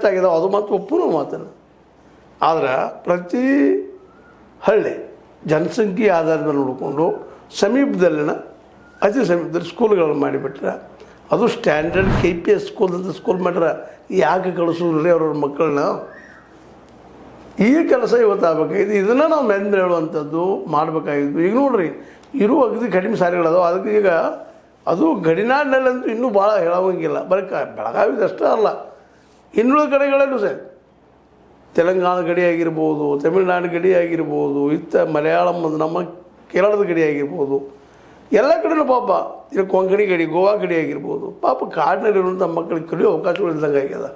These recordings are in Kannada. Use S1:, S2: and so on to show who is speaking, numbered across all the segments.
S1: ಎಷ್ಟಾಗಿದಾವೆ ಅದು ಮತ್ತು ಒಪ್ಪುನೂ ಮಾತನ್ನು. ಆದ್ರೆ ಪ್ರತಿ ಹಳ್ಳಿ ಜನಸಂಖ್ಯೆ ಆಧಾರದ ನೋಡಿಕೊಂಡು ಸಮೀಪದಲ್ಲಿನ ಅತಿ ಸಮೀಪದಲ್ಲಿ ಸ್ಕೂಲ್ಗಳನ್ನು ಮಾಡಿಬಿಟ್ರೆ, ಅದು ಸ್ಟ್ಯಾಂಡರ್ಡ್ KPS ಸ್ಕೂಲ್ ಅಂತ ಸ್ಕೂಲ್ ಮಾಡ್ರೆ ಯಾಕೆ ಕಳಿಸೋದ್ರಿ ಅವ್ರವ್ರ ಮಕ್ಕಳನ್ನ? ಈ ಕೆಲಸ ಇವತ್ತು ಆಗಬೇಕಾಗಿದ್ದು, ಇದನ್ನು ನಾವು ಮೆಂದು ಹೇಳುವಂಥದ್ದು ಮಾಡಬೇಕಾಗಿದ್ದು. ಈಗ ನೋಡ್ರಿ, ಇರುವ ಅಗದಿ ಕಡಿಮೆ ಸಾರಿಗಳದಾವ. ಅದಕ್ಕೆ ಈಗ ಅದು ಗಡಿನಾಡಿನಲ್ಲಂತೂ ಇನ್ನೂ ಭಾಳ ಹೇಳೋಂಗಿಲ್ಲ. ಬರೀ ಬೆಳಗಾವಿದಷ್ಟೇ ಅಲ್ಲ, ಇನ್ನುಳಿದ ಕಡೆಗಳಲ್ಲೂ ಸಹ ತೆಲಂಗಾಣ ಗಡಿ ಆಗಿರ್ಬೋದು, ತಮಿಳುನಾಡು ಗಡಿ ಆಗಿರ್ಬೋದು, ಮಲಯಾಳಂ ನಮ್ಮ ಕೇರಳದ ಗಡಿ ಆಗಿರ್ಬೋದು, ಎಲ್ಲ ಕಡೆಯೂ ಪಾಪ ಇದು ಕೊಂಕಣಿ ಗಡಿ, ಗೋವಾ ಗಡಿ ಆಗಿರ್ಬೋದು. ಪಾಪ ಕಾಡಿನಲ್ಲಿರುವಂಥ ಮಕ್ಕಳಿಗೆ ಕಲಿಯೋ ಅವಕಾಶಗಳು ಇಲ್ದಂಗೆ ಆಗ್ಯದ.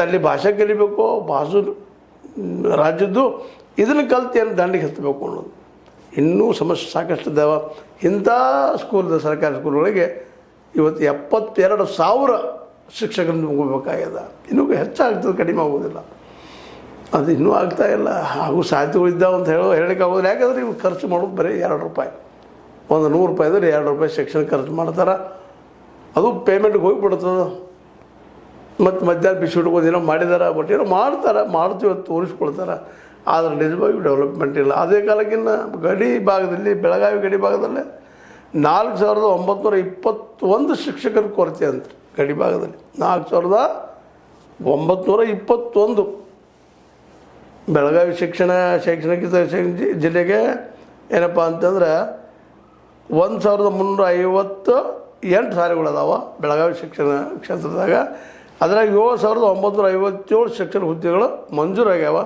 S1: ಅಲ್ಲಿ ಭಾಷೆ ಕಲಿಬೇಕು, ರಾಜ್ಯದ್ದು ಇದನ್ನು ಕಲ್ತು ಏನು ದಂಡಿಗೆ ಹತ್ತಬೇಕು ಅನ್ನೋದು. ಇನ್ನೂ ಸಮಸ್ಯೆ ಸಾಕಷ್ಟು ಇದ್ದಾವೆ. ಇಂಥ ಸರ್ಕಾರಿ ಸ್ಕೂಲ್ಗಳಿಗೆ ಇವತ್ತು 72,000 ಶಿಕ್ಷಕರನ್ನು ಹೋಗಬೇಕಾಗ್ಯದ. ಇನ್ನೂ ಹೆಚ್ಚಾಗ್ತದೆ, ಕಡಿಮೆ ಆಗೋದಿಲ್ಲ. ಅದು ಇನ್ನೂ ಆಗ್ತಾಯಿಲ್ಲ. ಹಾಗೂ ಸಾಧ್ಯತೆಗಳಿದ್ದಾವೆ ಅಂತ ಹೇಳೋಕ್ಕೆ ಆಗೋದಿಲ್ಲ. ಯಾಕಂದರೆ ಇವು ಖರ್ಚು ಮಾಡೋದು ಬರೀ ₹2. ಒಂದು ₹100 ಅಂದರೆ ₹2 ಶಿಕ್ಷಣ ಖರ್ಚು ಮಾಡ್ತಾರೆ. ಅದು ಪೇಮೆಂಟ್ಗೆ ಹೋಗಿಬಿಡ್ತದೆ. ಮತ್ತು ಮಧ್ಯಾಹ್ನ ಬಿಸಿ ಏನೋ ಮಾಡಿದಾರೆ, ಬಟ್ ಏನೋ ಮಾಡ್ತೀವಿ ಅಂತ ತೋರಿಸ್ಕೊಳ್ತಾರೆ. ಆದರೆ ನಿಜವಾಗಿ ಡೆವಲಪ್ಮೆಂಟ್ ಇಲ್ಲ. ಅದೇ ಕಾಲಕ್ಕಿಂತ ಗಡಿ ಭಾಗದಲ್ಲಿ, ಬೆಳಗಾವಿ ಗಡಿ ಭಾಗದಲ್ಲೇ 4,921 ಶಿಕ್ಷಕರ ಕೊರತೆ ಅಂತ ಗಡಿ ಭಾಗದಲ್ಲಿ. 4,921 ಬೆಳಗಾವಿ ಶೈಕ್ಷಣಿಕ ಜಿಲ್ಲೆಗೆ ಏನಪ್ಪ ಅಂತಂದ್ರೆ 1,358 ಶಾಲೆಗಳದಾವ ಬೆಳಗಾವಿ ಶಿಕ್ಷಣ ಕ್ಷೇತ್ರದಾಗ. ಅದ್ರಾಗ 7,957 ಶಿಕ್ಷಣ ಹುದ್ದೆಗಳು ಮಂಜೂರಾಗ್ಯಾವ.